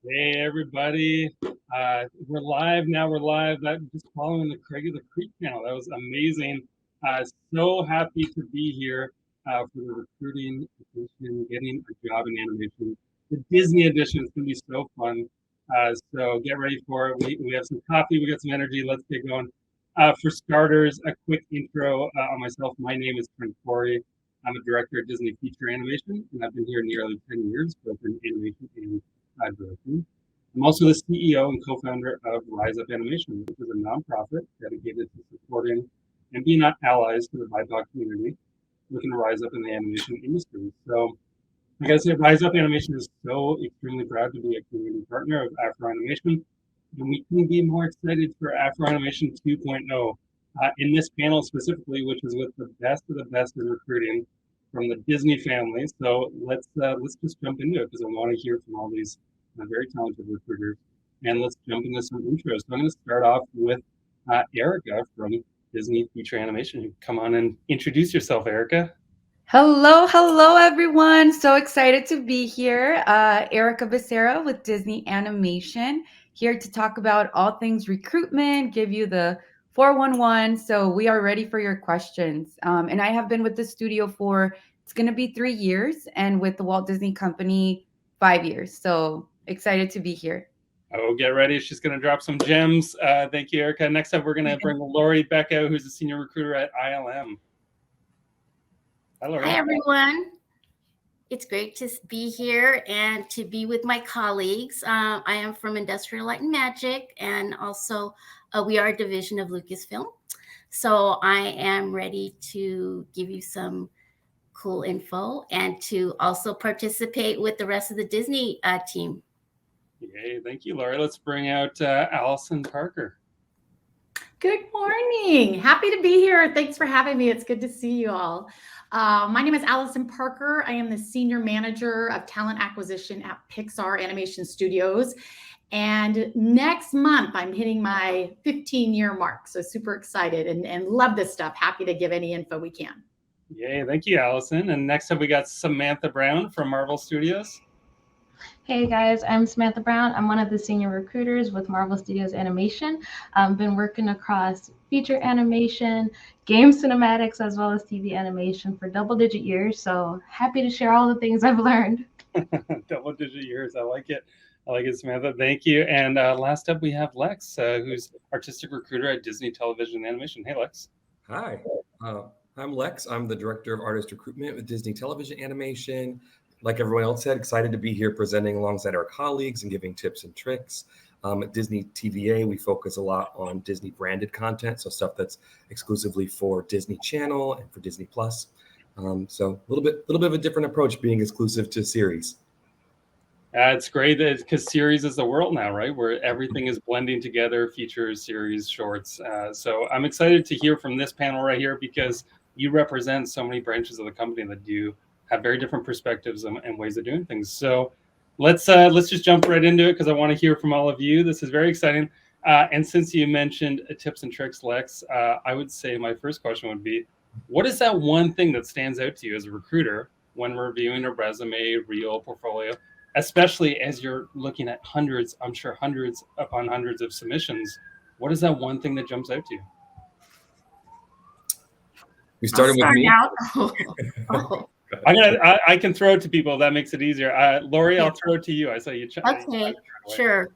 Hey everybody, we're live now. We're live. I'm just following the Craig of the Creek channel. That was amazing. So happy to be here for the recruiting edition, getting a job in animation. The Disney edition is going to be so fun. So get ready for it. We have some coffee. We got some energy. Let's get going. For starters, a quick intro on myself. My name is Trent Corey. I'm a director at Disney Feature Animation, and I've been here nearly 10 years, both in animation and directing. I'm also the CEO and co-founder of Rise Up Animation, which is a nonprofit dedicated to supporting and being allies to the BIPOC community, looking to rise up in the animation industry. So, like I said, Rise Up Animation is so extremely proud to be a community partner of AfroAnimation, and we couldn't be more excited for AfroAnimation 2.0. In this panel specifically, which is with the best of the best in recruiting from the Disney family. So let's just jump into it because I want to hear from all these very talented recruiters. And let's jump into some intros. So I'm going to start off with Erica from Disney Feature Animation. Come on and introduce yourself, Erica. Hello, everyone. So excited to be here. Erica Becerra with Disney Animation, here to talk about all things recruitment, give you the 411. So we are ready for your questions. And I have been with the studio for, it's going to be 3 years, and with the Walt Disney Company, 5 years. So excited to be here. Oh, get ready. She's going to drop some gems. Thank you, Erica. Next up, we're going to bring Lori Becca, who's a senior recruiter at ILM. Hi, Lori. Hi, everyone. It's great to be here and to be with my colleagues. I am from Industrial Light and Magic, and also we are a division of Lucasfilm. So I am ready to give you some cool info and to also participate with the rest of the Disney team. Yay, thank you, Lori. Let's bring out Allison Parker. Good morning. Happy to be here. Thanks for having me. It's good to see you all. My name is Allison Parker. I am the Senior Manager of Talent Acquisition at Pixar Animation Studios. And next month, I'm hitting my 15-year mark. So super excited and love this stuff. Happy to give any info we can. Yay, thank you, Allison. And next up, we got Samantha Brown from Marvel Studios. Hey guys, I'm Samantha Brown. I'm one of the senior recruiters with Marvel Studios Animation. I've been working across feature animation, game cinematics, as well as TV animation for double-digit years. So happy to share all the things I've learned. Double-digit years, I like it. I like it, Samantha. Thank you. And last up, we have Lex, who's artistic recruiter at Disney Television and Animation. Hey, Lex. Hi, I'm Lex. I'm the director of artist recruitment with Disney Television Animation. Like everyone else said, excited to be here presenting alongside our colleagues and giving tips and tricks. At Disney TVA, we focus a lot on Disney branded content, so stuff that's exclusively for Disney Channel and for Disney Plus. So a little bit of a different approach, being exclusive to series. It's great because series is the world now, right? Where everything is blending together, features, series, shorts. So I'm excited to hear from this panel right here because you represent so many branches of the company that do have very different perspectives and ways of doing things. So let's just jump right into it because I want to hear from all of you. This is very exciting. And since you mentioned tips and tricks, Lex, I would say my first question would be, what is that one thing that stands out to you as a recruiter when reviewing a resume, reel, portfolio, especially as you're looking at hundreds, I'm sure hundreds upon hundreds of submissions? What is that one thing that jumps out to you? We started with me. I can throw it to people. That makes it easier. Lori, I'll throw it to you. I saw you. Okay, sure.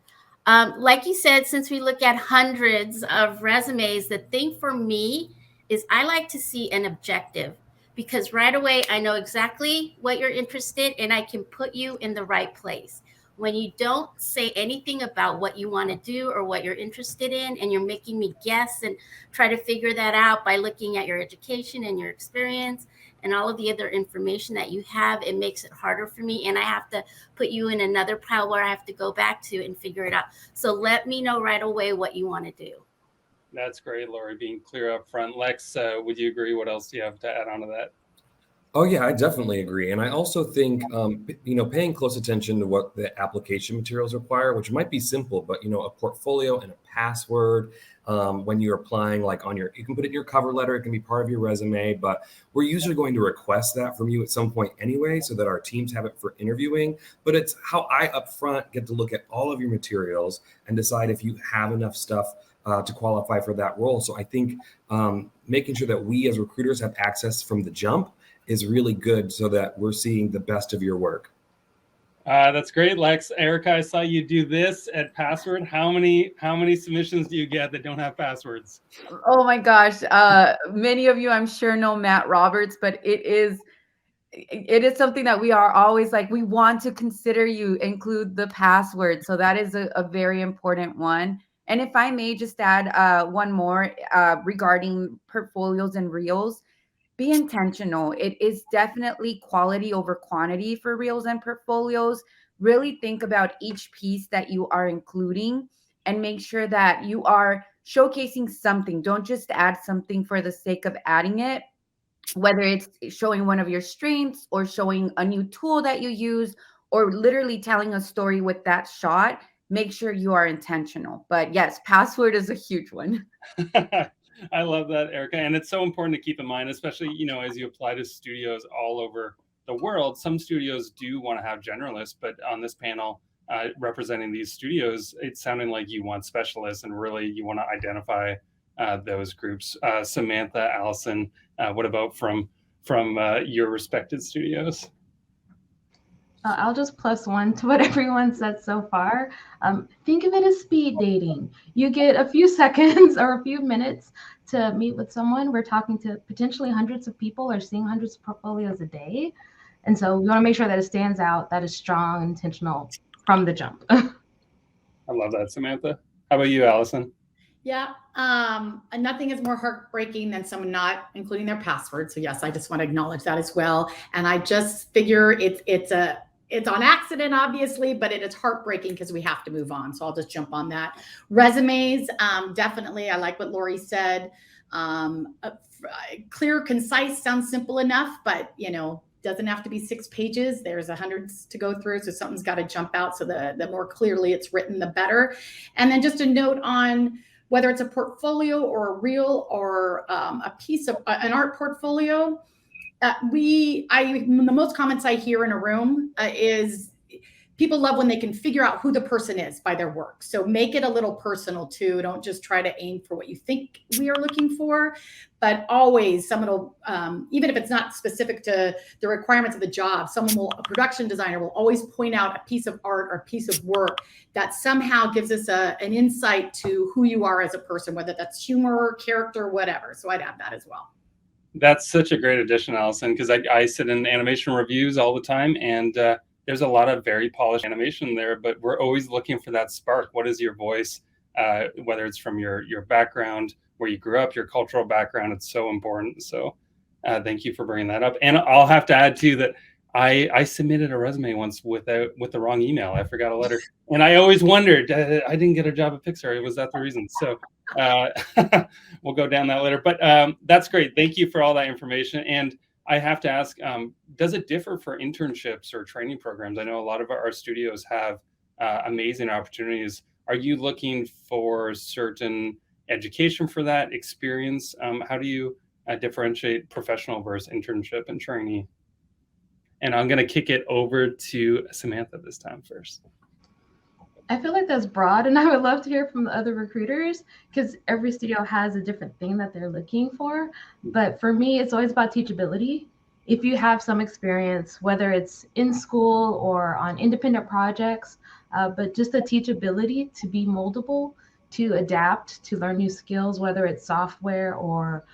Like you said, since we look at hundreds of resumes, the thing for me is I like to see an objective, because right away I know exactly what you're interested in and I can put you in the right place. When you don't say anything about what you want to do or what you're interested in, and you're making me guess and try to figure that out by looking at your education and your experience and all of the other information that you have, it makes it harder for me. And I have to put you in another pile where I have to go back to and figure it out. So let me know right away what you want to do. That's great, Lori, being clear up front. Lex, would you agree? What else do you have to add on to that? Oh yeah, I definitely agree, and I also think paying close attention to what the application materials require, which might be simple, but a portfolio and a password. When you're applying, like you can put it in your cover letter, it can be part of your resume, but we're usually going to request that from you at some point anyway, so that our teams have it for interviewing. But it's how I upfront get to look at all of your materials and decide if you have enough stuff to qualify for that role. So I think making sure that we as recruiters have access from the jump is really good so that we're seeing the best of your work. That's great, Lex. Erica, I saw you do this at password. How many submissions do you get that don't have passwords? Oh my gosh. Many of you, I'm sure, know Matt Roberts, but it is something that we are always like, we want to consider you include the password. So that is a very important one. And if I may just add one more regarding portfolios and reels, be intentional. It is definitely quality over quantity for reels and portfolios. Really think about each piece that you are including and make sure that you are showcasing something. Don't just add something for the sake of adding it, whether it's showing one of your strengths or showing a new tool that you use or literally telling a story with that shot. Make sure you are intentional. But yes, password is a huge one. I love that, Erica. And it's so important to keep in mind, especially, as you apply to studios all over the world. Some studios do want to have generalists, but on this panel, representing these studios, it's sounding like you want specialists and really you want to identify those groups. Samantha, Allison, what about from your respected studios? I'll just plus one to what everyone said so far. Think of it as speed dating. You get a few seconds or a few minutes to meet with someone. We're talking to potentially hundreds of people or seeing hundreds of portfolios a day. And so we want to make sure that it stands out, that is strong, intentional from the jump. I love that, Samantha. How about you, Allison? Yeah. Nothing is more heartbreaking than someone not including their password. So yes, I just want to acknowledge that as well. And I just figure it's on accident, obviously, but it is heartbreaking because we have to move on. So I'll just jump on that. Resumes, definitely. I like what Lori said. Clear, concise sounds simple enough, but doesn't have to be 6 pages. There's hundreds to go through. So something's got to jump out. So the more clearly it's written, the better. And then just a note on whether it's a portfolio or a reel or a piece of an art portfolio. The most comments I hear in a room is people love when they can figure out who the person is by their work. So make it a little personal too. Don't just try to aim for what you think we are looking for, but always someone will, even if it's not specific to the requirements of the job, a production designer will always point out a piece of art or a piece of work that somehow gives us an insight to who you are as a person, whether that's humor, character, whatever. So I'd add that as well. That's such a great addition, Allison, because I sit in animation reviews all the time, and there's a lot of very polished animation there, but we're always looking for that spark. What is your voice? Whether it's from your background, where you grew up, your cultural background, it's so important. So thank you for bringing that up. And I'll have to add too that I submitted a resume once with the wrong email. I forgot a letter, and I always wondered, I didn't get a job at Pixar. Was that the reason? So we'll go down that later. But that's great. Thank you for all that information. And I have to ask, does it differ for internships or training programs? I know a lot of our studios have amazing opportunities. Are you looking for certain education for that experience? How do you differentiate professional versus internship and trainee? And I'm going to kick it over to Samantha this time first. I feel like that's broad, and I would love to hear from the other recruiters because every studio has a different thing that they're looking for. But for me, it's always about teachability. If you have some experience, whether it's in school or on independent projects, but just the teachability to be moldable, to adapt, to learn new skills, whether it's software or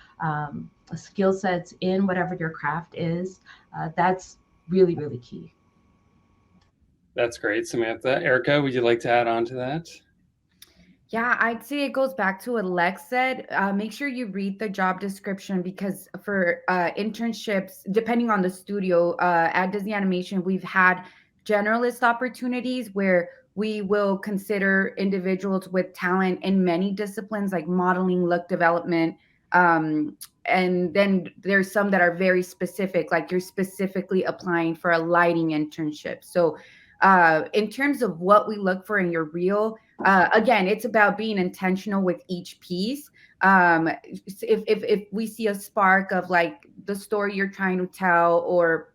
skill sets in whatever your craft is, that's really, really key. That's great, Samantha. Erica, would you like to add on to that? Yeah, I'd say it goes back to what Lex said. Make sure you read the job description because for internships, depending on the studio, at Disney Animation, we've had generalist opportunities where we will consider individuals with talent in many disciplines like modeling, look development, and then there's some that are very specific, like you're specifically applying for a lighting internship. So in terms of what we look for in your reel, again, it's about being intentional with each piece. If we see a spark of like the story you're trying to tell, or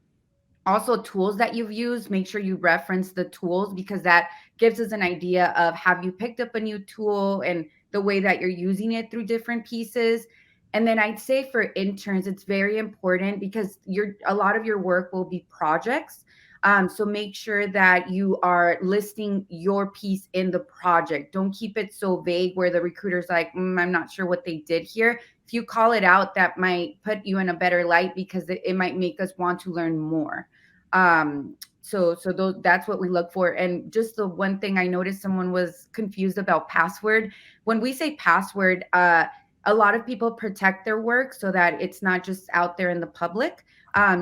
also tools that you've used, make sure you reference the tools, because that gives us an idea of, have you picked up a new tool and the way that you're using it through different pieces. And then I'd say for interns, it's very important because a lot of your work will be projects. So make sure that you are listing your piece in the project. Don't keep it so vague where the recruiter's like, I'm not sure what they did here. If you call it out, that might put you in a better light, because it might make us want to learn more. That's what we look for. And just the one thing I noticed, someone was confused about password. When we say password, a lot of people protect their work so that it's not just out there in the public.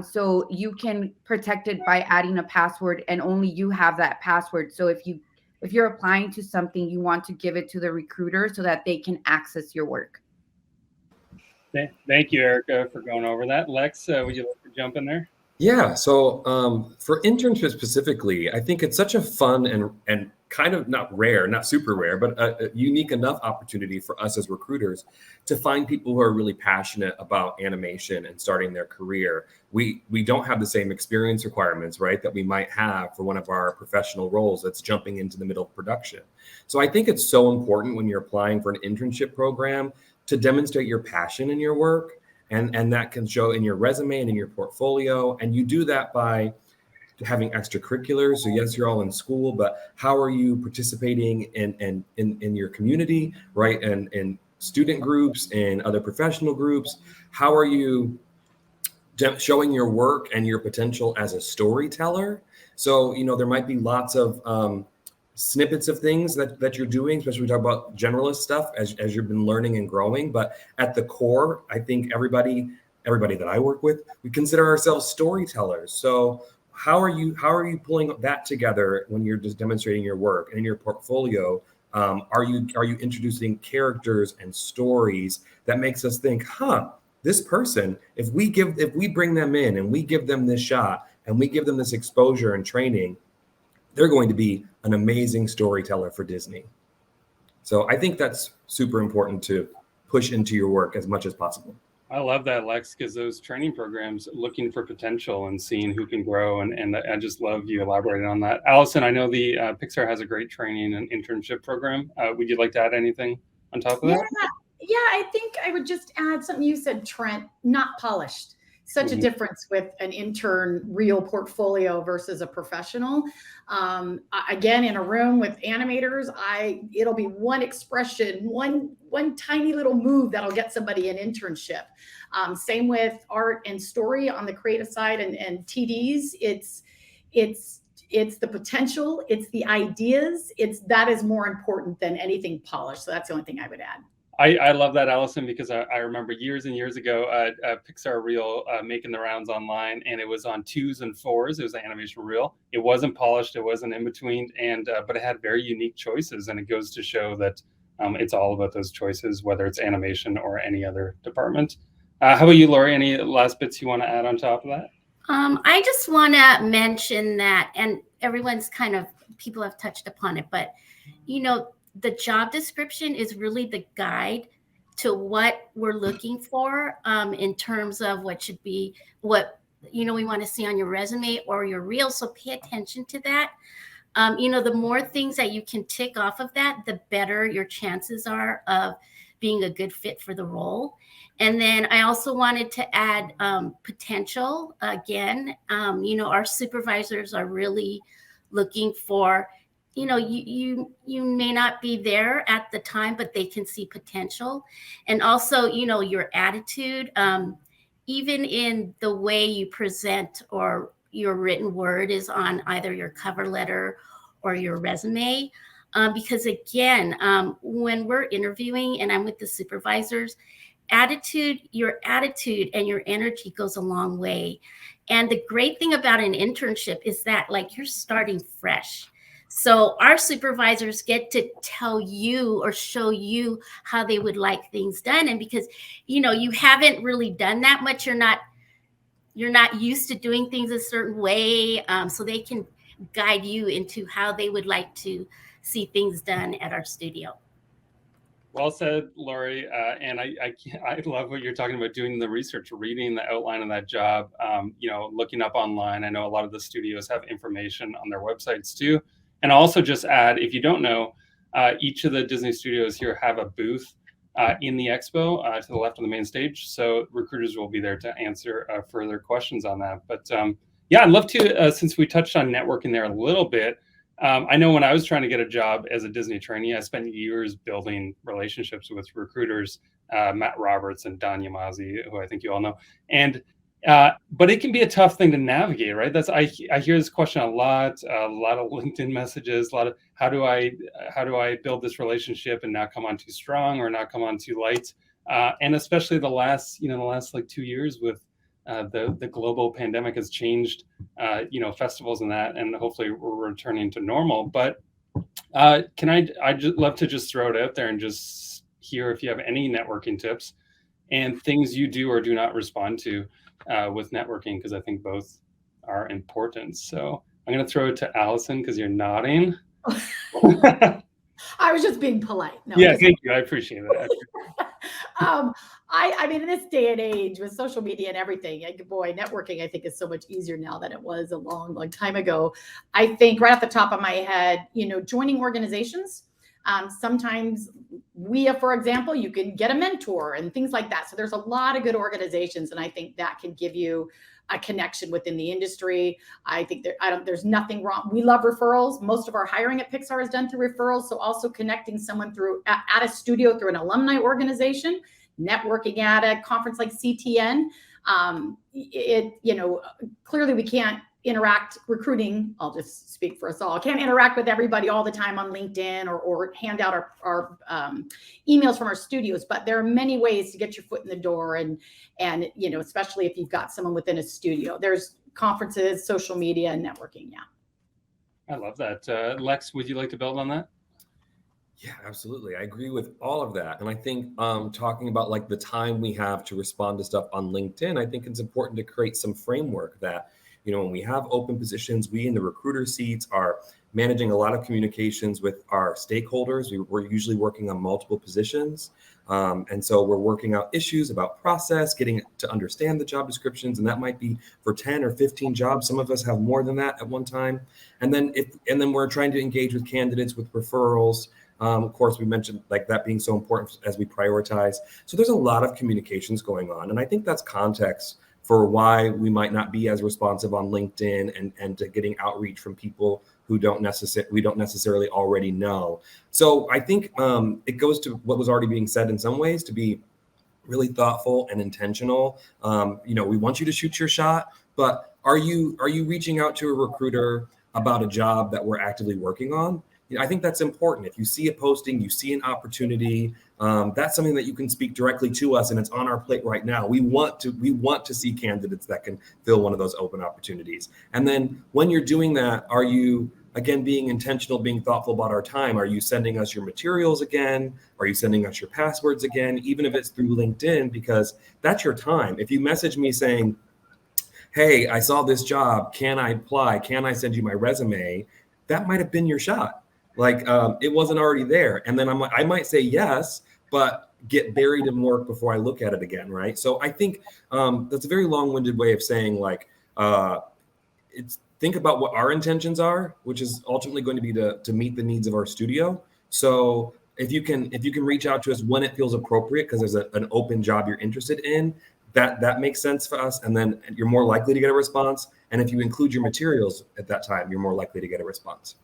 So you can protect it by adding a password, and only you have that password. So if you're applying to something, you want to give it to the recruiter so that they can access your work. Thank you, Erica, for going over that. Lex, would you like to jump in there? Yeah. So for internships specifically, I think it's such a fun and kind of not super rare, but a unique enough opportunity for us as recruiters to find people who are really passionate about animation and starting their career. We don't have the same experience requirements, right, that we might have for one of our professional roles that's jumping into the middle of production. So I think it's so important when you're applying for an internship program to demonstrate your passion in your work. And that can show in your resume and in your portfolio. And you do that by having extracurriculars. So yes, you're all in school, but how are you participating in your community, right? And in student groups and other professional groups? How are you showing your work and your potential as a storyteller? So, there might be lots of snippets of things that you're doing, especially when we talk about generalist stuff as you've been learning and growing. But at the core, I think everybody that I work with, we consider ourselves storytellers. So how are you pulling that together when you're just demonstrating your work and in your portfolio? Are you introducing characters and stories that makes us think, this person, if we bring them in and we give them this shot and we give them this exposure and training, they're going to be an amazing storyteller for Disney. So I think that's super important to push into your work as much as possible. I love that, Lex, because those training programs, looking for potential and seeing who can grow, and I just love you elaborating on that. Allison, I know the Pixar has a great training and internship program. Would you like to add anything on top of that? Yeah, I think I would just add something you said, Trent, not polished. Such a difference with an intern real portfolio versus a professional. Again, in a room with animators, it'll be one expression, one tiny little move that'll get somebody an internship. Same with art and story on the creative side and TDs. It's the potential, it's the ideas. That is more important than anything polished. So that's the only thing I would add. I love that, Allison, because I remember years and years ago, Pixar reel making the rounds online, and it was on 2s and 4s. It was an animation reel. It wasn't polished. It wasn't in between, but it had very unique choices. And it goes to show that it's all about those choices, whether it's animation or any other department. How about you, Lori? Any last bits you want to add on top of that? I just want to mention that, and people have touched upon it, but the job description is really the guide to what we're looking for in terms of what should be what we want to see on your resume or your reel. So pay attention to that. The more things that you can tick off of that, the better your chances are of being a good fit for the role. And then I also wanted to add potential. Again, our supervisors are really looking for, you may not be there at the time, but they can see potential. And also, your attitude, even in the way you present or your written word is on either your cover letter or your resume. Because again, when we're interviewing and I'm with the supervisors, your attitude and your energy goes a long way. And the great thing about an internship is that you're starting fresh. So our supervisors get to tell you or show you how they would like things done. And because, you haven't really done that much, you're not used to doing things a certain way. So they can guide you into how they would like to see things done at our studio. Well said, Lori. And I love what you're talking about, doing the research, reading the outline of that job, looking up online. I know a lot of the studios have information on their websites too. And also just add, if you don't know, each of the Disney studios here have a booth in the expo to the left of the main stage. So recruiters will be there to answer further questions on that. But yeah, I'd love to, since we touched on networking there a little bit, I know when I was trying to get a job as a Disney trainee, I spent years building relationships with recruiters, Matt Roberts and Don Yamazi, who I think you all know. And but it can be a tough thing to navigate, right? I hear this question a lot of LinkedIn messages, a lot of how do I build this relationship and not come on too strong or not come on too light, and especially the last like 2 years with the global pandemic has changed, festivals and that, and hopefully we're returning to normal. But I just love to just throw it out there and just hear if you have any networking tips and things you do or do not respond to with networking, because I think both are important. So I'm going to throw it to Allison because you're nodding. I was just being polite. No, yeah, thank you. I appreciate it. I mean, in this day and age with social media and everything, boy, networking, I think, is so much easier now than it was a long, long time ago. I think right off the top of my head, joining organizations. Sometimes for example, you can get a mentor and things like that. So there's a lot of good organizations, and I think that can give you a connection within the industry. I think there's nothing wrong. We love referrals. Most of our hiring at Pixar is done through referrals. So also connecting someone at a studio through an alumni organization, networking at a conference like CTN. Clearly we can't recruiting. I'll just speak for us all. Can't interact with everybody all the time on LinkedIn or hand out our emails from our studios, but there are many ways to get your foot in the door, and especially if you've got someone within a studio. There's conferences, social media, and networking. Yeah, I love that. Lex, would you like to build on that? Yeah, absolutely. I agree with all of that. And I think talking about like the time we have to respond to stuff on LinkedIn, I think it's important to create some framework that, when we have open positions, we in the recruiter seats are managing a lot of communications with our stakeholders. We're usually working on multiple positions. And so we're working out issues about process, getting to understand the job descriptions. And that might be for 10 or 15 jobs. Some of us have more than that at one time. And then we're trying to engage with candidates with referrals. Of course, we mentioned like that being so important as we prioritize. So there's a lot of communications going on. And I think that's context for why we might not be as responsive on LinkedIn and to getting outreach from people who we don't necessarily already know. So I think it goes to what was already being said in some ways, to be really thoughtful and intentional. We want you to shoot your shot, but are you reaching out to a recruiter about a job that we're actively working on? I think that's important. If you see a posting, you see an opportunity, that's something that you can speak directly to us, and it's on our plate right now. We want to see candidates that can fill one of those open opportunities. And then when you're doing that, are you, again, being intentional, being thoughtful about our time? Are you sending us your materials again? Are you sending us your passwords again, even if it's through LinkedIn? Because that's your time. If you message me saying, hey, I saw this job, can I apply? Can I send you my resume? That might have been your shot. Like it wasn't already there. And then I might say yes, but get buried in work before I look at it again, right? So I think that's a very long-winded way of saying think about what our intentions are, which is ultimately going to be to meet the needs of our studio. So if you can reach out to us when it feels appropriate, because there's an open job you're interested in, that makes sense for us, and then you're more likely to get a response. And if you include your materials at that time, you're more likely to get a response.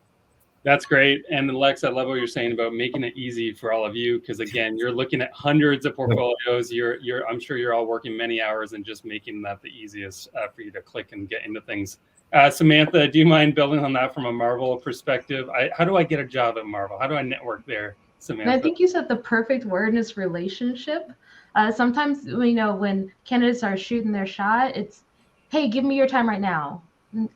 That's great. And Lex, I love what you're saying about making it easy for all of you, because again, you're looking at hundreds of portfolios. I'm sure you're all working many hours and just making that the easiest for you to click and get into things. Samantha, do you mind building on that from a Marvel perspective? How do I get a job at Marvel? How do I network there, Samantha? And I think you said the perfect word is relationship. Sometimes, when candidates are shooting their shot, it's, hey, give me your time right now.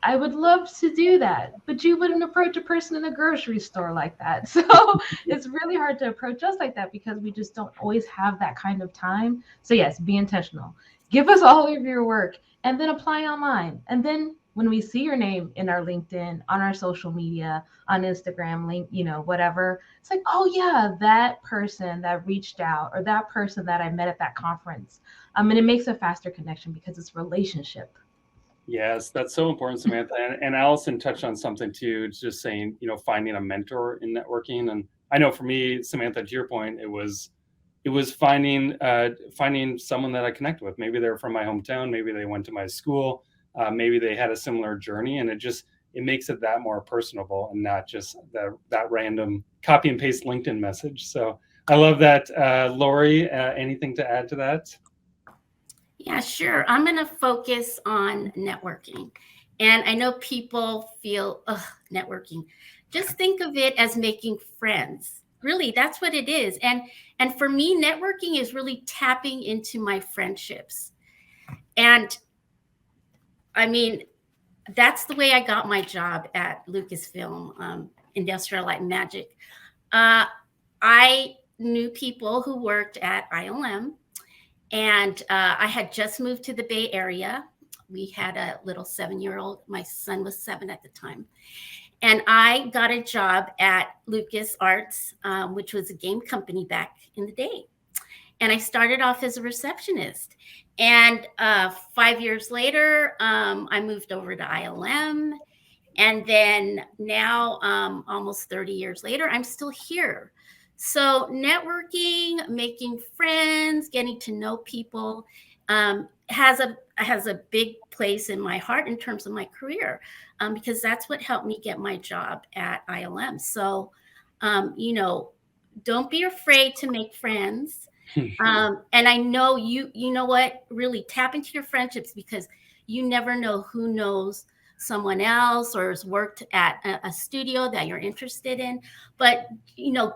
I would love to do that, but you wouldn't approach a person in a grocery store like that. So it's really hard to approach us like that because we just don't always have that kind of time. So yes, be intentional. Give us all of your work and then apply online. And then when we see your name in our LinkedIn, on our social media, on Instagram, link, whatever, it's like, oh yeah, that person that reached out or that person that I met at that conference. And it makes a faster connection because it's relationship. Yes, that's so important, Samantha. And Allison touched on something too, just saying, finding a mentor in networking. And I know for me, Samantha, to your point, it was finding someone that I connect with. Maybe they're from my hometown, maybe they went to my school, maybe they had a similar journey, and it makes it that more personable and not just that random copy and paste LinkedIn message. So I love that. Lori, anything to add to that? Yeah, sure. I'm going to focus on networking. And I know people feel, ugh, networking. Just think of it as making friends. Really, that's what it is. And for me, networking is really tapping into my friendships. And I mean, that's the way I got my job at Lucasfilm, Industrial Light and Magic. I knew people who worked at ILM, and I had just moved to the Bay Area. We had a little 7-year-old. My son was 7 at the time. And I got a job at Lucas Arts, which was a game company back in the day. And I started off as a receptionist. And 5 years later, I moved over to ILM. And then now, almost 30 years later, I'm still here. So networking, making friends, getting to know people has a big place in my heart in terms of my career, because that's what helped me get my job at ILM. So, don't be afraid to make friends. And I know you know what, really tap into your friendships, because you never know who knows someone else or has worked at a studio that you're interested in. But,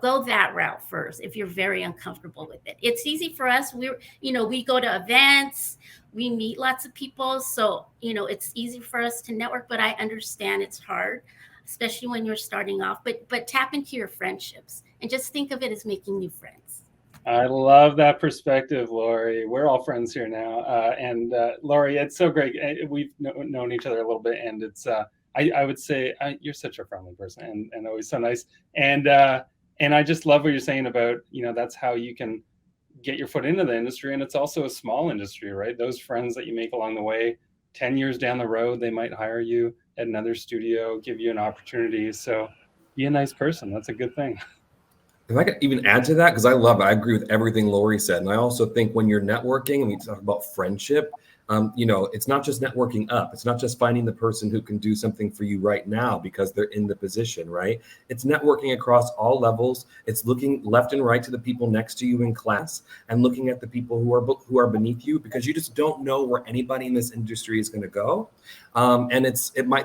go that route first if you're very uncomfortable with it. It's easy for us. We go to events, we meet lots of people. So, it's easy for us to network, but I understand it's hard, especially when you're starting off. But tap into your friendships and just think of it as making new friends. I love that perspective, Lori. We're all friends here now, and Lori, it's so great. We've known each other a little bit, and it's I would say you're such a friendly person, and always so nice. And I just love what you're saying about that's how you can get your foot into the industry, and it's also a small industry, right? Those friends that you make along the way, 10 years down the road, they might hire you at another studio, give you an opportunity. So be a nice person. That's a good thing. If I could even add to that, because I agree with everything Lori said. And I also think when you're networking and we talk about friendship, it's not just networking up. It's not just finding the person who can do something for you right now because they're in the position, right? It's networking across all levels. It's looking left and right to the people next to you in class and looking at the people who are beneath you, because you just don't know where anybody in this industry is going to go. And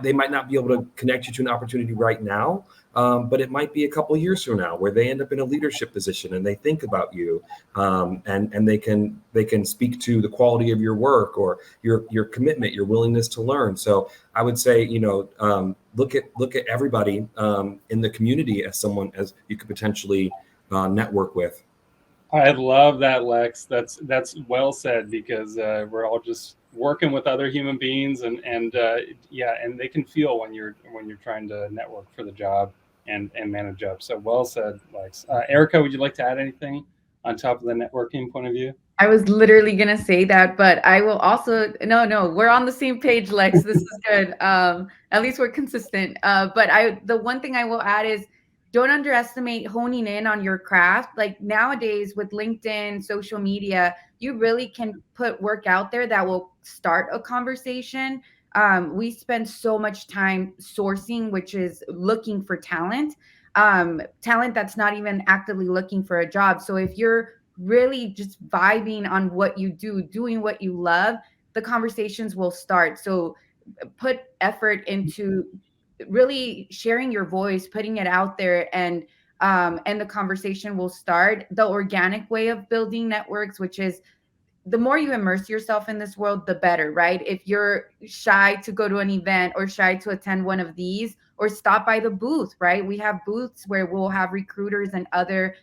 they might not be able to connect you to an opportunity right now. But it might be a couple years from now where they end up in a leadership position and they think about you, and they can speak to the quality of your work or your commitment, your willingness to learn. So I would say, look at everybody in the community as someone as you could potentially network with. I love that, Lex. That's well said, because we're all just working with other human beings, and they can feel when you're trying to network for the job and manage up. So well said, Lex. Erica, would you like to add anything on top of the networking point of view? I was literally gonna say that, but I will also no, we're on the same page, Lex. This is good. At least we're consistent. But the one thing I will add is don't underestimate honing in on your craft. Like nowadays with LinkedIn, social media, you really can put work out there that will start a conversation. We spend so much time sourcing, which is looking for talent that's not even actively looking for a job. So if you're really just vibing on what you do, doing what you love, the conversations will start. So put effort into really sharing your voice, putting it out there, and the conversation will start. The organic way of building networks, which is the more you immerse yourself in this world, the better, right? If you're shy to go to an event or shy to attend one of these, or stop by the booth, right? We have booths where we'll have recruiters and other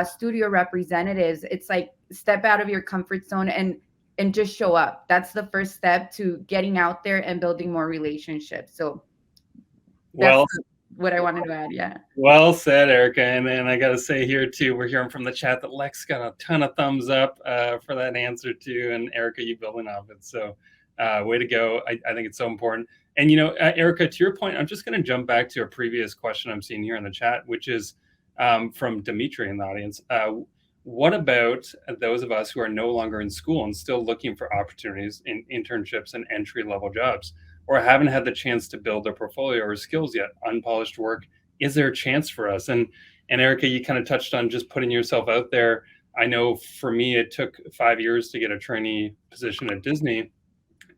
studio representatives. It's like step out of your comfort zone and just show up. That's the first step to getting out there and building more relationships. So that's Well, what I wanted to add. Yeah. well said, Erica. And then I got to say here too, we're hearing from the chat that Lex got a ton of thumbs up for that answer too. And Erica, you building off it. So way to go. I think it's so important. And, you know, Erica, to your point, I'm just going to jump back to a previous question I'm seeing here in the chat, which is from Dimitri in the audience. What about those of us who are no longer in school and still looking for opportunities in internships and entry-level jobs, or haven't had the chance to build their portfolio or skills yet, unpolished work? Is there a chance for us? And Erica, you kind of touched on just putting yourself out there. I know for me, it took 5 years to get a trainee position at Disney.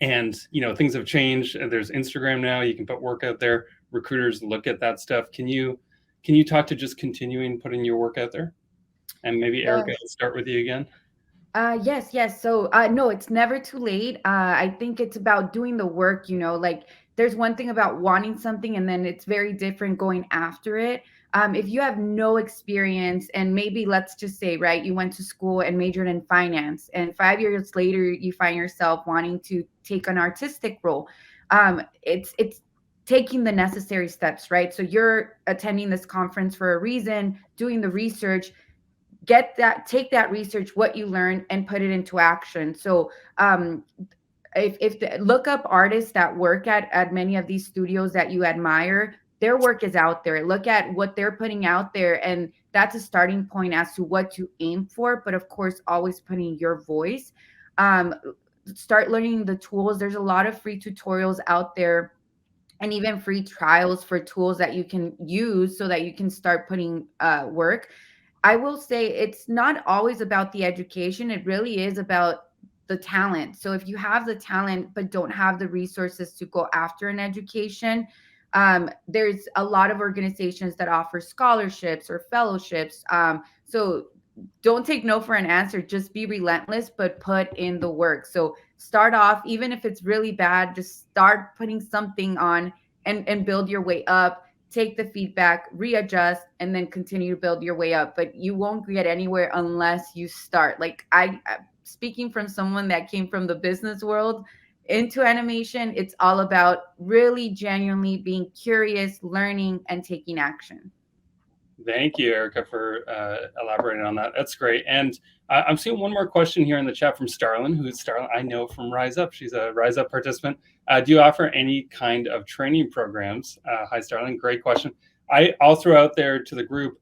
And, you know, things have changed. There's Instagram now. You can put work out there. Recruiters look at that stuff. Can you talk to just continuing putting your work out there? And maybe Erica, Yes. let's start with you again. Yes. So, no, it's never too late. I think it's about doing the work, you know, like there's one thing about wanting something and then it's very different going after it. If you have no experience and maybe let's just say, right, you went to school and majored in finance and 5 years later you find yourself wanting to take an artistic role. It's taking the necessary steps, right? So you're attending this conference for a reason, doing the research, take that research, what you learned, and put it into action. So look up artists that work at many of these studios that you admire. Their work is out there. Look at what they're putting out there, and that's a starting point as to what to aim for. But of course, always putting your voice. Start learning the tools. There's a lot of free tutorials out there and even free trials for tools that you can use so that you can start putting work. I will say it's not always about the education. It really is about the talent. So if you have the talent but don't have the resources to go after an education, there's a lot of organizations that offer scholarships or fellowships. So don't take no for an answer. Just be relentless, but put in the work. So start off, even if it's really bad, just start putting something on and build your way up. Take the feedback, readjust, and then continue to build your way up. But you won't get anywhere unless you start. Like speaking from someone that came from the business world into animation, it's all about really genuinely being curious, learning, and taking action. Thank you, Erica, for elaborating on that. That's great. And I'm seeing one more question here in the chat from Starlin, who's Starlin I know from Rise Up. She's a Rise Up participant. Do you offer any kind of training programs? Hi, Starlin. Great question. I'll throw out there to the group.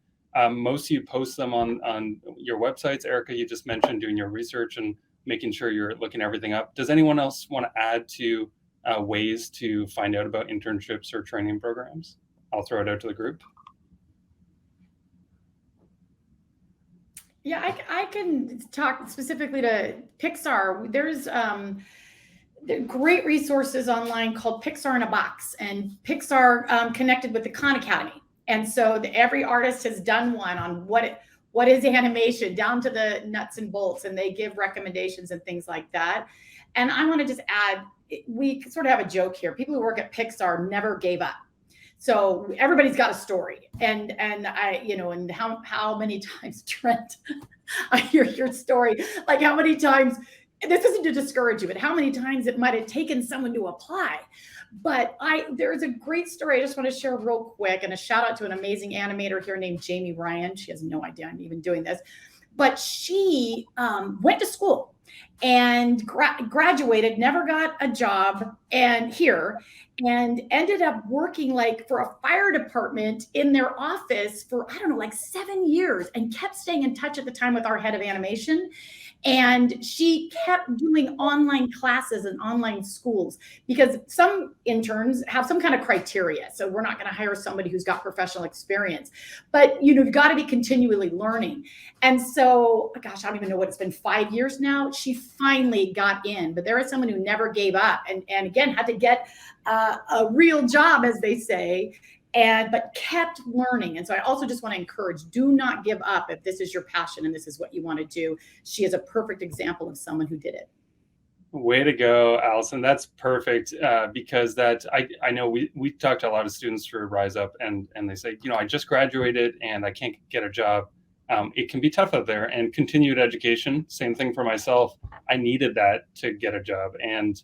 Most of you post them on your websites. Erica, you just mentioned doing your research and making sure you're looking everything up. Does anyone else want to add to ways to find out about internships or training programs? I'll throw it out to the group. Yeah, I can talk specifically to Pixar. There's great resources online called Pixar in a Box, and Pixar connected with the Khan Academy. And so every artist has done one on what is animation down to the nuts and bolts, and they give recommendations and things like that. And I want to just add, we sort of have a joke here. People who work at Pixar never gave up. So everybody's got a story, and I, you know, and how many times, Trent, I hear your story, like how many times, this isn't to discourage you, but how many times it might have taken someone to apply. But there's a great story I just want to share real quick, and a shout out to an amazing animator here named Jamie Ryan. She has no idea I'm even doing this, but she went to school and graduated, never got a job and ended up working like for a fire department in their office for, I don't know, like 7 years, and kept staying in touch at the time with our head of animation. And she kept doing online classes and online schools, because some interns have some kind of criteria. So we're not going to hire somebody who's got professional experience, but you've got to be continually learning. And so, gosh, I don't even know what it's been, 5 years now. She finally got in, but there is someone who never gave up, and again, had to get a real job, as they say. but kept learning. And so I also just want to encourage, do not give up if this is your passion and this is what you want to do. She is a perfect example of someone who did it. Way to go, Allison. That's perfect, because I know we talked to a lot of students through Rise Up, and they say, I just graduated and I can't get a job. It can be tough out there, and continued education, same thing for myself. I needed that to get a job, and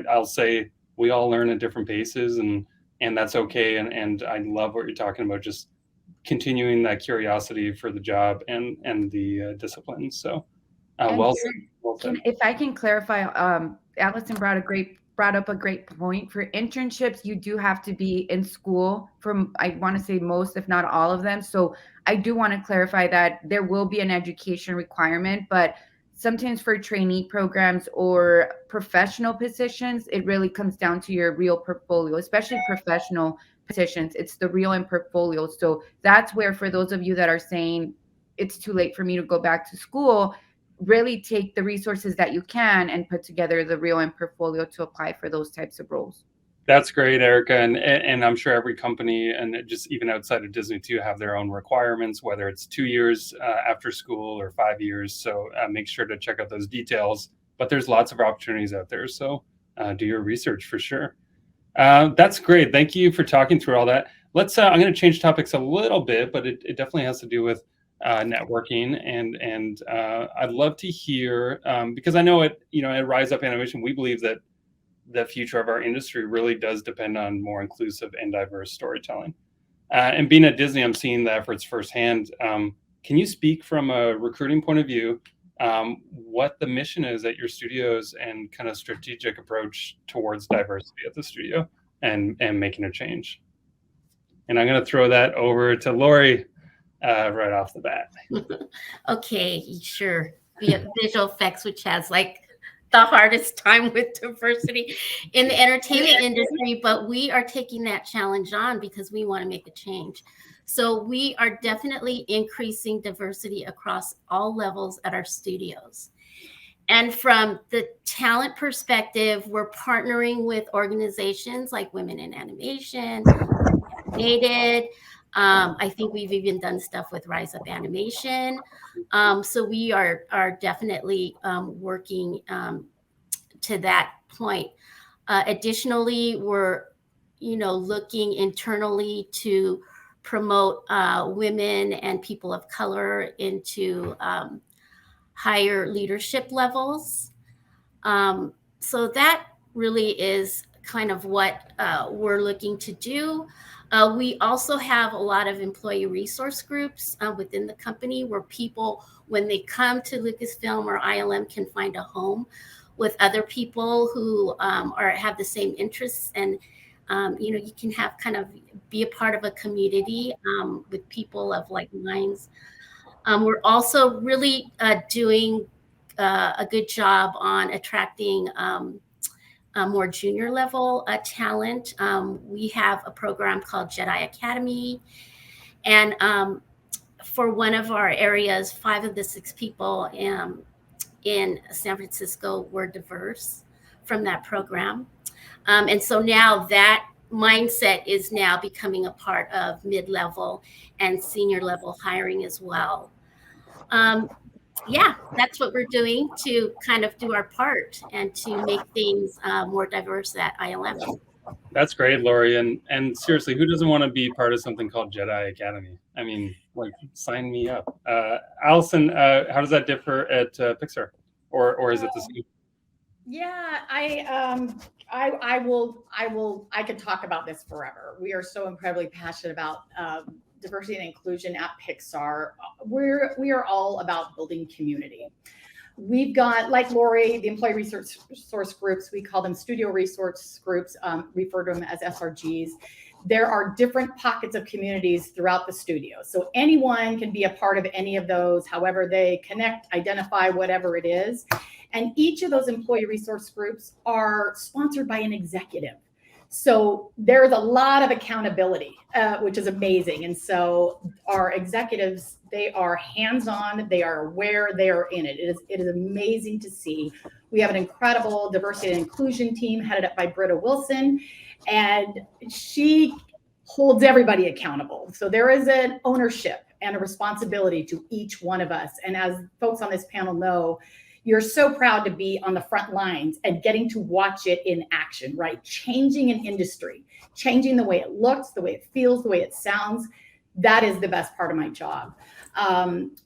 I'll say we all learn at different paces, and that's okay. And I love what you're talking about, just continuing that curiosity for the job and the disciplines. So well said. If I can clarify, Allison brought up a great point. For internships, you do have to be in school from, I want to say most, if not all of them. So I do want to clarify that there will be an education requirement, but sometimes for trainee programs or professional positions, it really comes down to your real portfolio, especially professional positions. It's the real and portfolio. So that's where, for those of you that are saying it's too late for me to go back to school, really take the resources that you can and put together the reel and portfolio to apply for those types of roles. That's great, Erica. And I'm sure every company, and just even outside of Disney too, have their own requirements, whether it's 2 years after school or 5 years. So make sure to check out those details. But there's lots of opportunities out there. So do your research for sure. That's great. Thank you for talking through all that. I'm going to change topics a little bit, but it definitely has to do with networking, and I'd love to hear, because I know at Rise Up Animation, we believe that the future of our industry really does depend on more inclusive and diverse storytelling. And being at Disney, I'm seeing the efforts firsthand. Can you speak from a recruiting point of view, what the mission is at your studios and kind of strategic approach towards diversity at the studio and making a change? And I'm going to throw that over to Lori right off the bat. Okay, sure. Visual effects, which has like the hardest time with diversity in the entertainment industry, but we are taking that challenge on because we want to make a change. So we are definitely increasing diversity across all levels at our studios. And from the talent perspective, we're partnering with organizations like Women in Animation, Animated. I think we've even done stuff with Rise Up Animation. So we are definitely working to that point. Additionally, we're looking internally to promote women and people of color into higher leadership levels. So that really is kind of what we're looking to do. We also have a lot of employee resource groups within the company where people, when they come to Lucasfilm or ILM, can find a home with other people who have the same interests, and you can have kind of be a part of a community with people of like minds. We're also really doing a good job on attracting more junior level talent. We have a program called Jedi Academy. And for one of our areas, 5 of the 6 people in San Francisco were diverse from that program. And so now that mindset is now becoming a part of mid-level and senior level hiring as well. Yeah, that's what we're doing to kind of do our part and to make things more diverse at ILM. That's great, Lori. And seriously, who doesn't want to be part of something called Jedi Academy? I mean, like, sign me up. Allison, how does that differ at Pixar, or is it the same? Yeah, I could talk about this forever. We are so incredibly passionate about diversity and inclusion at Pixar. We are all about building community. We've got, like Lori, the employee resource groups, we call them studio resource groups, refer to them as SRGs. There are different pockets of communities throughout the studio. So anyone can be a part of any of those, however they connect, identify, whatever it is. And each of those employee resource groups are sponsored by an executive. So there's a lot of accountability, which is amazing. And so our executives, they are hands-on, they are aware, they are in it. It is amazing to see. We have an incredible diversity and inclusion team headed up by Britta Wilson. And she holds everybody accountable. So there is an ownership and a responsibility to each one of us. And as folks on this panel know, you're so proud to be on the front lines and getting to watch it in action, right? Changing an industry, changing the way it looks, the way it feels, the way it sounds. That is the best part of my job.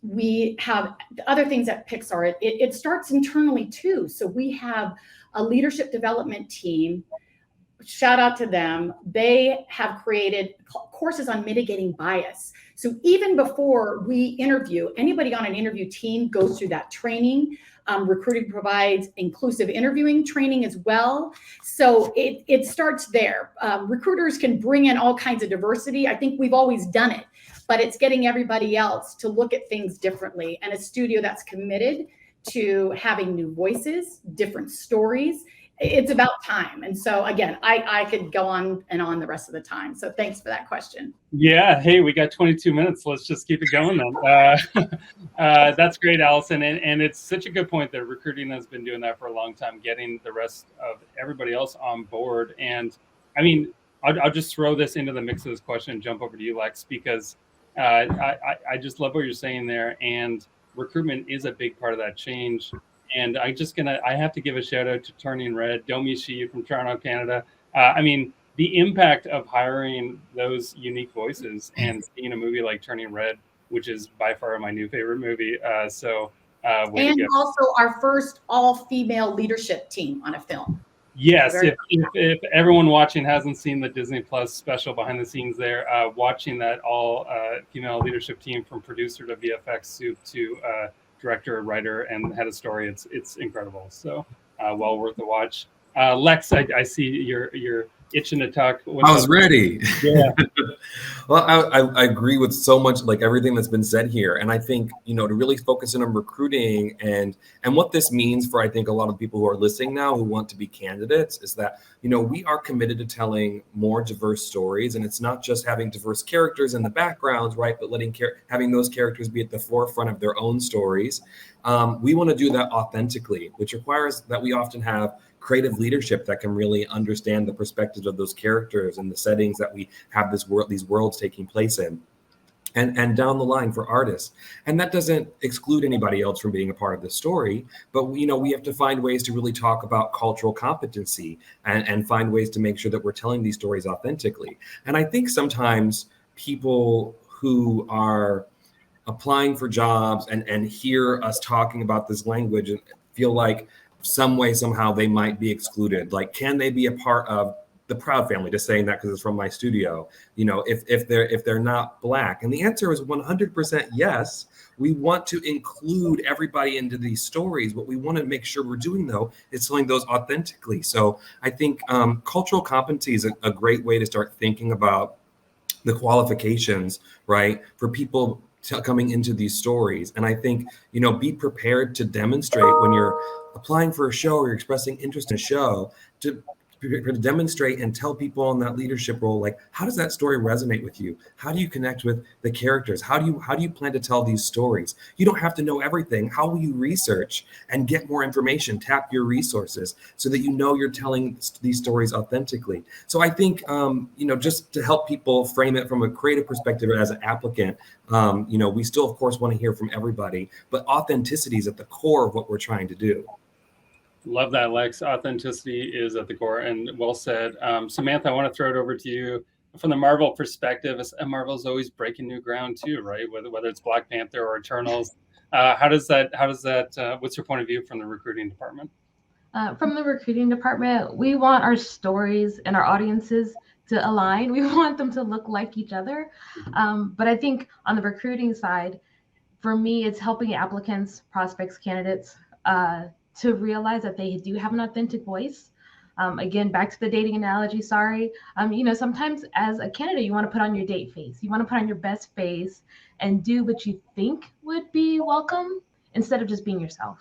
We have other things at Pixar. It starts internally too. So we have a leadership development team. Shout out to them. They have created courses on mitigating bias. So even before we interview, anybody on an interview team goes through that training. Recruiting provides inclusive interviewing training as well. So it starts there. Recruiters can bring in all kinds of diversity. I think we've always done it, but it's getting everybody else to look at things differently. And a studio that's committed to having new voices, different stories. It's about time. And so again, I could go on and on the rest of the time. So thanks for that question. Yeah. Hey, we got 22 minutes. Let's just keep it going then. That's great, Allison. And it's such a good point that recruiting has been doing that for a long time, getting the rest of everybody else on board. And I mean, I'll just throw this into the mix of this question and jump over to you, Lex, because I just love what you're saying there. And recruitment is a big part of that change. And I have to give a shout out to Turning Red, Domi Shi from Toronto, Canada. I mean, the impact of hiring those unique voices and seeing a movie like Turning Red, which is by far my new favorite movie. And also our first all-female leadership team on a film. Yes, if everyone watching hasn't seen the Disney Plus special behind the scenes there, watching that all female leadership team from producer to VFX soup to director, writer, and head of story, it's incredible. So well worth the watch. Lex, I see you're itching to talk. I was ready. Yeah. Well, I agree with so much, like everything that's been said here. And I think, to really focus in on recruiting and what this means for, I think, a lot of people who are listening now who want to be candidates is that, we are committed to telling more diverse stories. And it's not just having diverse characters in the backgrounds, right? But having those characters be at the forefront of their own stories. We want to do that authentically, which requires that we often have creative leadership that can really understand the perspectives of those characters and the settings that we have these worlds taking place in, and down the line for artists. And that doesn't exclude anybody else from being a part of the story, but we have to find ways to really talk about cultural competency and find ways to make sure that we're telling these stories authentically. And I think sometimes people who are applying for jobs and hear us talking about this language and feel like some way, somehow they might be excluded. Like, can they be a part of the Proud family? Just saying that because it's from my studio. If they're not Black, and the answer is 100% yes. We want to include everybody into these stories. What we want to make sure we're doing, though, is telling those authentically. So I think cultural competency is a great way to start thinking about the qualifications, right, for people coming into these stories. And I think, be prepared to demonstrate when you're applying for a show or you're expressing interest in a show to demonstrate and tell people in that leadership role, like, how does that story resonate with you? How do you connect with the characters? How do you plan to tell these stories? You don't have to know everything. How will you research and get more information, tap your resources so that you're telling these stories authentically? So I think, just to help people frame it from a creative perspective as an applicant, we still, of course, want to hear from everybody, but authenticity is at the core of what we're trying to do. Love that, Lex. Authenticity is at the core, and well said. Samantha, I want to throw it over to you from the Marvel perspective. Marvel's always breaking new ground too, right? Whether it's Black Panther or Eternals. How does that? What's your point of view from the recruiting department? From the recruiting department, we want our stories and our audiences to align. We want them to look like each other. But I think on the recruiting side, for me, it's helping applicants, prospects, candidates to realize that they do have an authentic voice. Again, back to the dating analogy, sorry. Sometimes as a candidate, you want to put on your date face. You want to put on your best face and do what you think would be welcome instead of just being yourself.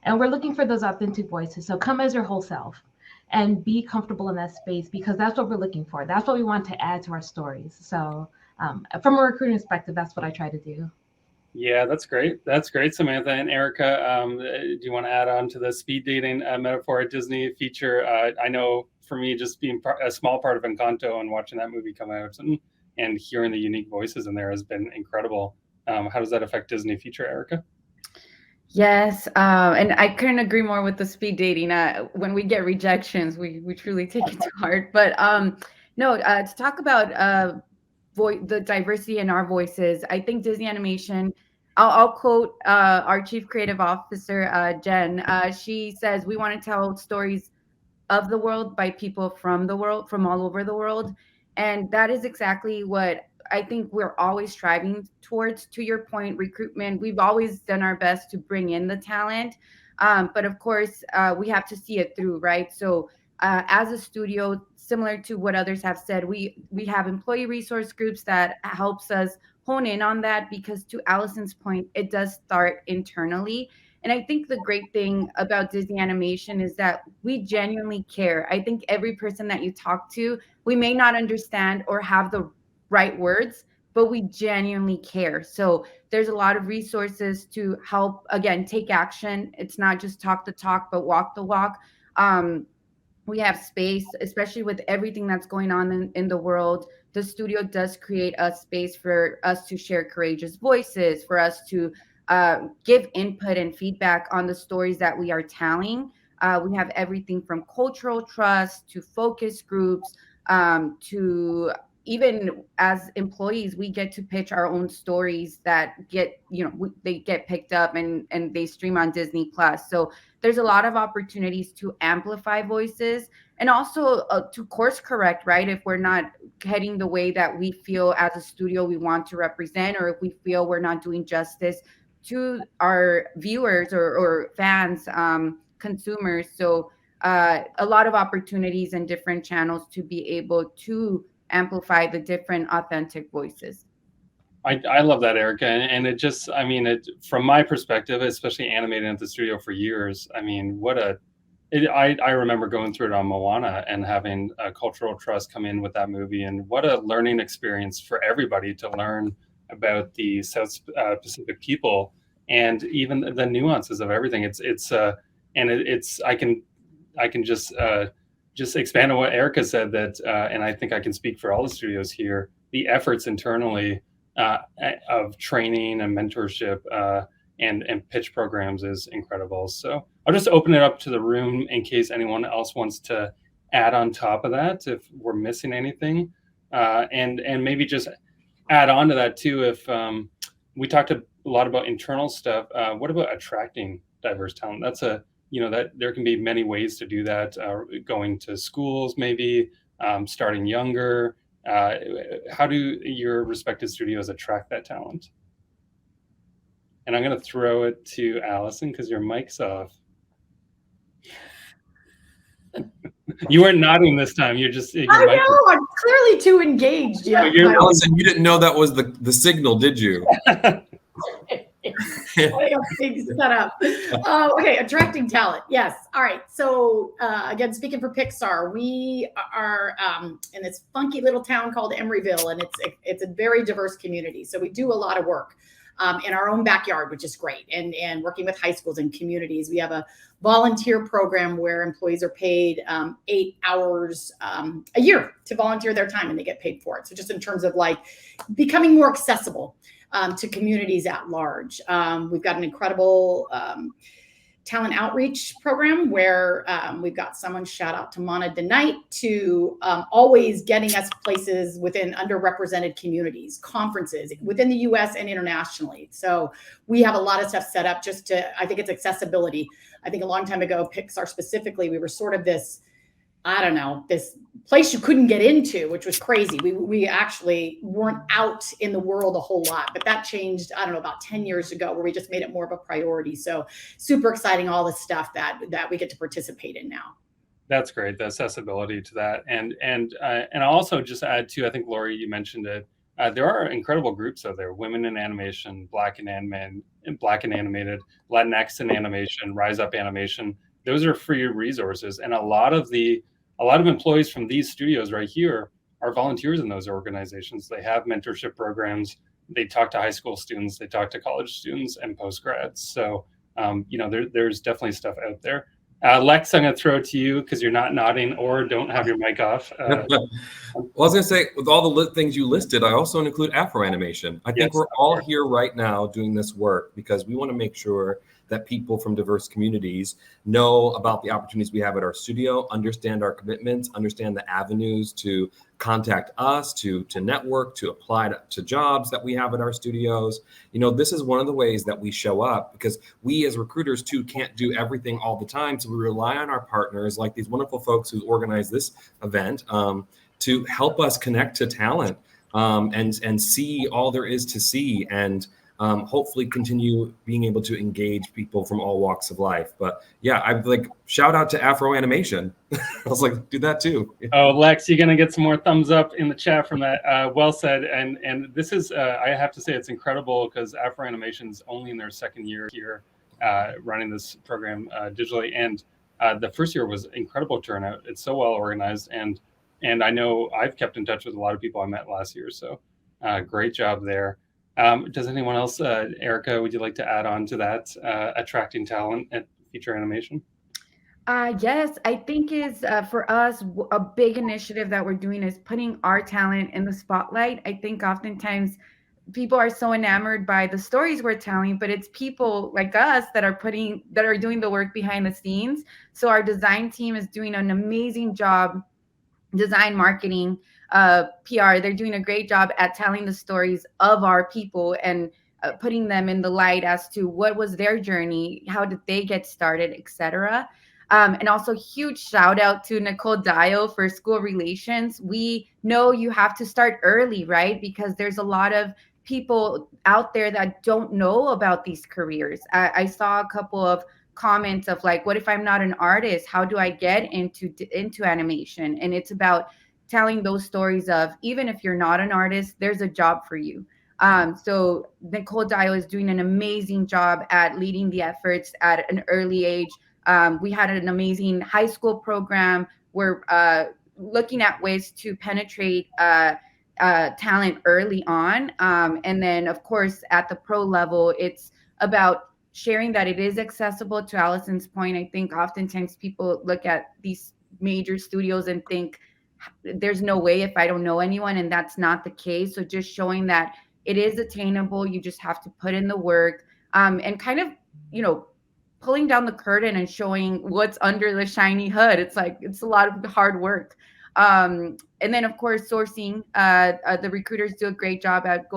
And we're looking for those authentic voices. So come as your whole self and be comfortable in that space, because that's what we're looking for. That's what we want to add to our stories. So from a recruiting perspective, that's what I try to do. Yeah, that's great. That's great, Samantha and Erica. Do you want to add on to the speed dating metaphor at Disney feature? I know for me, just being a small part of Encanto and watching that movie come out and hearing the unique voices in there has been incredible. How does that affect Disney feature, Erica? Yes, and I couldn't agree more with the speed dating. When we get rejections, we truly take it to heart. But no, to talk about the diversity in our voices, I think Disney Animation. I'll quote our chief creative officer, Jen. She says, "We want to tell stories of the world by people from the world, from all over the world." And that is exactly what I think we're always striving towards. To your point, recruitment, we've always done our best to bring in the talent. But of course, we have to see it through, right? So as a studio, similar to what others have said, we have employee resource groups that helps us hone in on that, because to Allison's point, it does start internally. And I think the great thing about Disney Animation is that we genuinely care. I think every person that you talk to, we may not understand or have the right words, but we genuinely care. So there's a lot of resources to help, again, take action. It's not just talk the talk, but walk the walk. We have space, especially with everything that's going on in the world. The studio does create a space for us to share courageous voices, for us to give input and feedback on the stories that we are telling. We have everything from cultural trust to focus groups, to even as employees, we get to pitch our own stories that get, they get picked up and they stream on Disney Plus. So there's a lot of opportunities to amplify voices, and also to course correct, right? If we're not heading the way that we feel as a studio we want to represent, or if we feel we're not doing justice to our viewers or fans, consumers. So a lot of opportunities and different channels to be able to amplify the different authentic voices. I love that, Erica, and it just, I mean, from my perspective, especially animating at the studio for years. I mean, I remember going through it on Moana and having a cultural trust come in with that movie, and what a learning experience for everybody to learn about the South Pacific people and even the nuances of everything. I can just expand on what Erica said, that, and I think I can speak for all the studios here. The efforts internally of training and mentorship and pitch programs is incredible. So I'll just open it up to the room in case anyone else wants to add on top of that, if we're missing anything, and maybe just add on to that too. If we talked a lot about internal stuff, what about attracting diverse talent? That's that there can be many ways to do that. Going to schools, maybe starting younger. How do your respective studios attract that talent? And I'm going to throw it to Allison because your mic's off. You weren't nodding this time. You're just. I know. I'm clearly too engaged. Yeah. Allison, you didn't know that was the signal, did you? I got things set up. Okay, attracting talent. Yes. All right. So again, speaking for Pixar, we are in this funky little town called Emeryville, and it's a very diverse community. So we do a lot of work in our own backyard, which is great, and working with high schools and communities. We have a volunteer program where employees are paid 8 hours a year to volunteer their time, and they get paid for it. So just in terms of like becoming more accessible to communities at large. We've got an incredible talent outreach program where we've got someone, shout out to Mana DeKnight, to always getting us places within underrepresented communities, conferences within the US and internationally. So we have a lot of stuff set up just to, I think it's accessibility. I think a long time ago, Pixar specifically, we were sort of this, I don't know, this place you couldn't get into, which was crazy. We actually weren't out in the world a whole lot, but that changed, I don't know, about 10 years ago, where we just made it more of a priority. So super exciting, all the stuff that we get to participate in now. That's great, the accessibility to that. And I'll also just add too, I think Lori, you mentioned it, there are incredible groups out there: women in animation, Black and animated, Latinx in animation, Rise Up Animation. Those are free resources, and a lot of employees from these studios right here are volunteers in those organizations. They have mentorship programs they talk to high school students, they talk to college students and postgrads. So, there's definitely stuff out there. Lex, I'm going to throw it to you because you're not nodding or don't have your mic off. Well, I was going to say, with all the things you listed, I also include AfroAnimation. I think we're all here right now doing this work because we want to make sure that people from diverse communities know about the opportunities we have at our studio, understand our commitments, understand the avenues to contact us, to network, to apply to jobs that we have at our studios. This is one of the ways that we show up because we as recruiters too can't do everything all the time. So we rely on our partners like these wonderful folks who organize this event to help us connect to talent and see all there is to see and hopefully continue being able to engage people from all walks of life. But yeah, I'm like, shout out to AfroAnimation. I was like, do that too. Oh, Lex, you're going to get some more thumbs up in the chat from that. Well said. And this is, I have to say, it's incredible because AfroAnimation is only in their second year here running this program digitally. And the first year was incredible turnout. It's so well organized. And I know I've kept in touch with a lot of people I met last year. So great job there. Does anyone else, Erica, would you like to add on to that, attracting talent at feature animation? Yes, I think is for us a big initiative that we're doing is putting our talent in the spotlight. I think oftentimes people are so enamored by the stories we're telling, but it's people like us that are doing the work behind the scenes. So our design team is doing an amazing job, design, marketing, PR. They're doing a great job at telling the stories of our people and putting them in the light as to what was their journey, how did they get started, etc. And also huge shout out to Nicole Dio for school relations. We know you have to start early, right? Because there's a lot of people out there that don't know about these careers. I saw a couple of comments of like, what if I'm not an artist? How do I get into animation? And it's about telling those stories of, even if you're not an artist, there's a job for you. So Nicole Dio is doing an amazing job at leading the efforts at an early age. We had an amazing high school program. We're looking at ways to penetrate talent early on. And then, of course, at the pro level, it's about sharing that it is accessible. To Allison's point, I think oftentimes people look at these major studios and think there's no way if I don't know anyone, and that's not the case. So just showing that it is attainable, you just have to put in the work, and kind of, pulling down the curtain and showing what's under the shiny hood. It's like, it's a lot of hard work. And then of course, sourcing, the recruiters do a great job at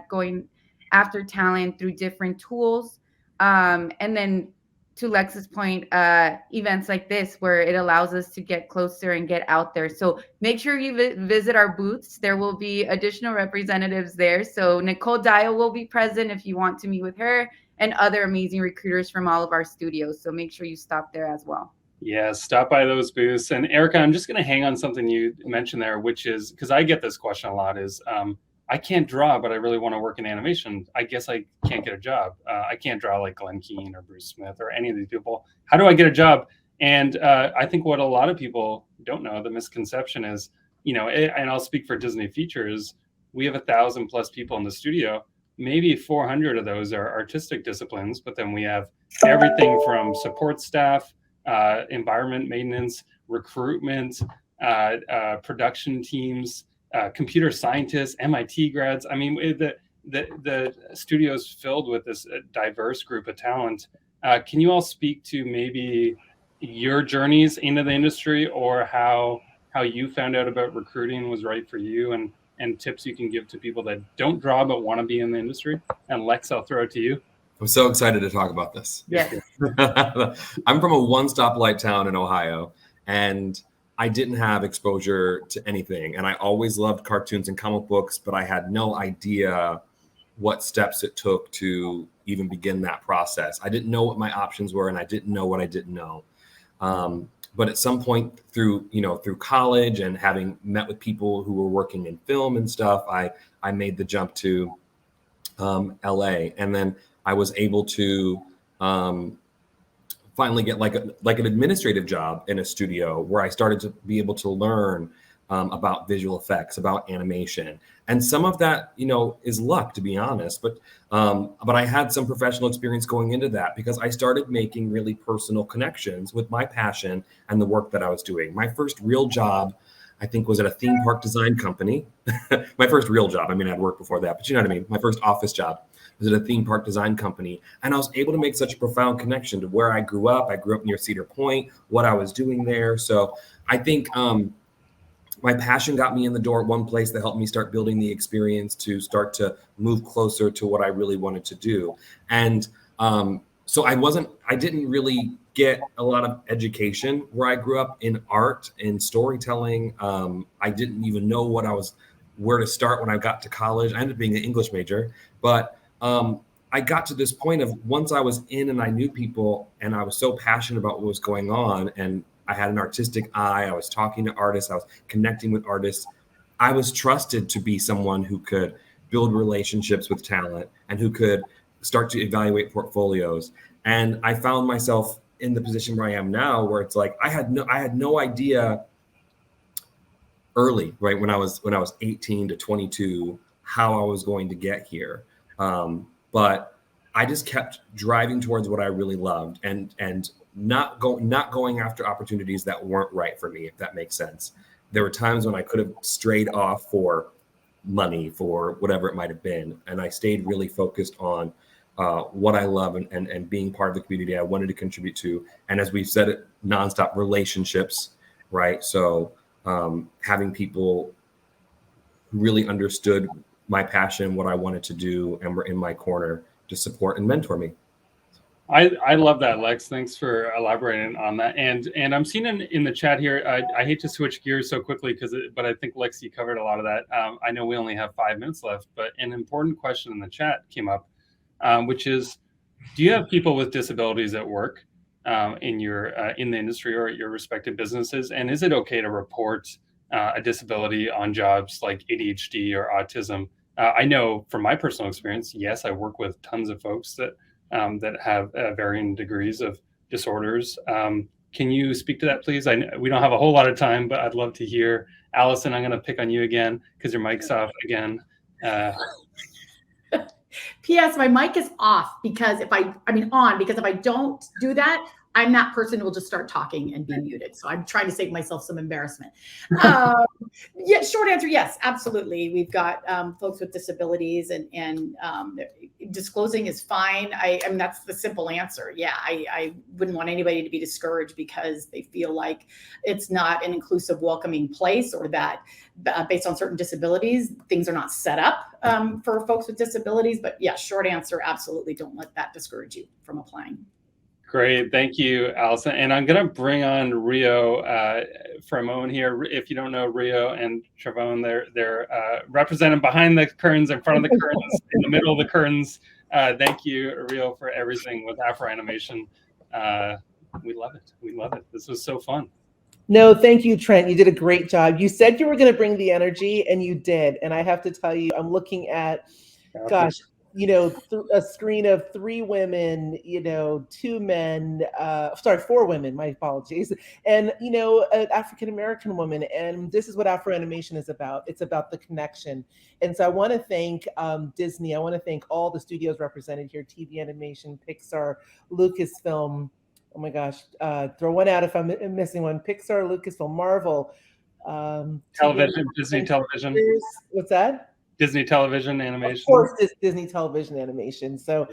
going after talent through different tools. And then to Lex's point, events like this where it allows us to get closer and get out there. So make sure you visit our booths. There will be additional representatives there. So Nicole Dio will be present if you want to meet with her, and other amazing recruiters from all of our studios. So make sure you stop there as well. Yeah, stop by those booths. And Erica, I'm just going to hang on something you mentioned there, which is, because I get this question a lot, is I can't draw, but I really want to work in animation. I guess I can't get a job. I can't draw like Glenn Keane or Bruce Smith or any of these people. How do I get a job? And I think what a lot of people don't know, the misconception is, and I'll speak for Disney Features, we have 1,000+ people in the studio. Maybe 400 of those are artistic disciplines, but then we have everything from support staff, environment maintenance, recruitment, production teams, computer scientists, MIT grads. I mean, the studio is filled with this diverse group of talent. Can you all speak to maybe your journeys into the industry, or how you found out about recruiting was right for you, and tips you can give to people that don't draw but want to be in the industry? And Lex, I'll throw it to you. I'm so excited to talk about this. Yes. I'm from a one-stoplight town in Ohio, and I didn't have exposure to anything. And I always loved cartoons and comic books, but I had no idea what steps it took to even begin that process. I didn't know what my options were, and I didn't know what I didn't know. But at some point through college and having met with people who were working in film and stuff, I made the jump to LA, and then I was able to finally get like an administrative job in a studio where I started to be able to learn about visual effects, about animation. And some of that, is luck, to be honest. But I had some professional experience going into that because I started making really personal connections with my passion and the work that I was doing. My first real job, I think, was at a theme park design company. My first real job. I mean, I'd worked before that, but you know what I mean? My first office job was at a theme park design company. And I was able to make such a profound connection to where I grew up. I grew up near Cedar Point, what I was doing there. So I think my passion got me in the door at one place that helped me start building the experience to start to move closer to what I really wanted to do. And so I didn't really get a lot of education where I grew up in art and storytelling. I didn't even know where to start when I got to college. I ended up being an English major, but I got to this point of once I was in and I knew people and I was so passionate about what was going on and I had an artistic eye, I was talking to artists, I was connecting with artists. I was trusted to be someone who could build relationships with talent and who could start to evaluate portfolios. And I found myself in the position where I am now, where it's like I had no idea early, right, when I was 18 to 22, how I was going to get here. But I just kept driving towards what I really loved and not going after opportunities that weren't right for me, if that makes sense. There were times when I could have strayed off for money, for whatever it might have been. And I stayed really focused on what I love and being part of the community I wanted to contribute to. And as we've said it, nonstop relationships, right? So having people who really understood my passion, what I wanted to do, and were in my corner to support and mentor me. I love that, Lex. Thanks for elaborating on that. And I'm seeing in the chat here, I hate to switch gears so quickly but I think Lex, you covered a lot of that. I know we only have 5 minutes left, but an important question in the chat came up, which is, do you have people with disabilities at work in the industry or at your respective businesses? And is it okay to report a disability on jobs like ADHD or autism? I know from my personal experience, yes, I work with tons of folks that have varying degrees of disorders. Can you speak to that, please? We don't have a whole lot of time, but I'd love to hear. Allison, I'm going to pick on you again because your mic's off again. P.S. My mic is off because if I don't do that, I'm that person who will just start talking and be muted. So I'm trying to save myself some embarrassment. Yeah, short answer, yes, absolutely. We've got folks with disabilities and disclosing is fine. I mean, that's the simple answer. Yeah, I wouldn't want anybody to be discouraged because they feel like it's not an inclusive, welcoming place, or that based on certain disabilities, things are not set up for folks with disabilities. But yeah, short answer, absolutely. Don't let that discourage you from applying. Great, thank you, Allison. And I'm going to bring on Rio for a moment here. If you don't know Rio and Travone, they're represented behind the curtains, in front of the curtains, in the middle of the curtains. Thank you, Rio, for everything with AfroAnimation. We love it. We love it. This was so fun. No, thank you, Trent. You did a great job. You said you were going to bring the energy, and you did. And I have to tell you, I'm looking at, gosh, a screen of 3 women, 2 men, 4 women, my apologies, and, an African-American woman. And this is what AfroAnimation is about. It's about the connection. And so I want to thank Disney. I want to thank all the studios represented here, TV Animation, Pixar, Lucasfilm. Oh my gosh, throw one out if I'm missing one. Pixar, Lucasfilm, Marvel. Television, Disney Television. What's that? Disney Television Animation. Of course, Disney Television Animation. So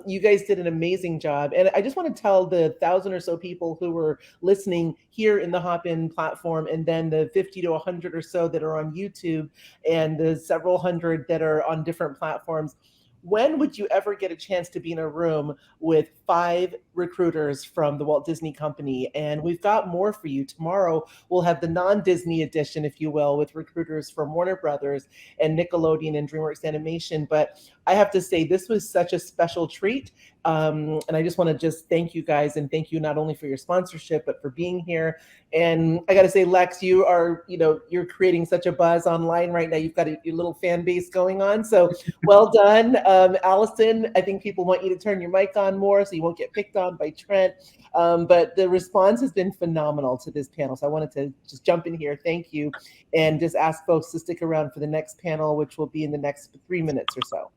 you guys did an amazing job. And I just want to tell the 1,000 or so people who were listening here in the Hop-In platform, and then the 50 to 100 or so that are on YouTube, and the several hundred that are on different platforms. When would you ever get a chance to be in a room with 5 recruiters from the Walt Disney Company? And we've got more for you. Tomorrow, we'll have the non-Disney edition, if you will, with recruiters from Warner Brothers and Nickelodeon and DreamWorks Animation. But I have to say, this was such a special treat. And I just want to thank you guys, and thank you not only for your sponsorship, but for being here. And I got to say, Lex, you are, you're creating such a buzz online right now. You've got your little fan base going on. So well done. Allison, I think people want you to turn your mic on more so you won't get picked on by Trent. But the response has been phenomenal to this panel. So I wanted to just jump in here. Thank you. And just ask folks to stick around for the next panel, which will be in the next 3 minutes or so.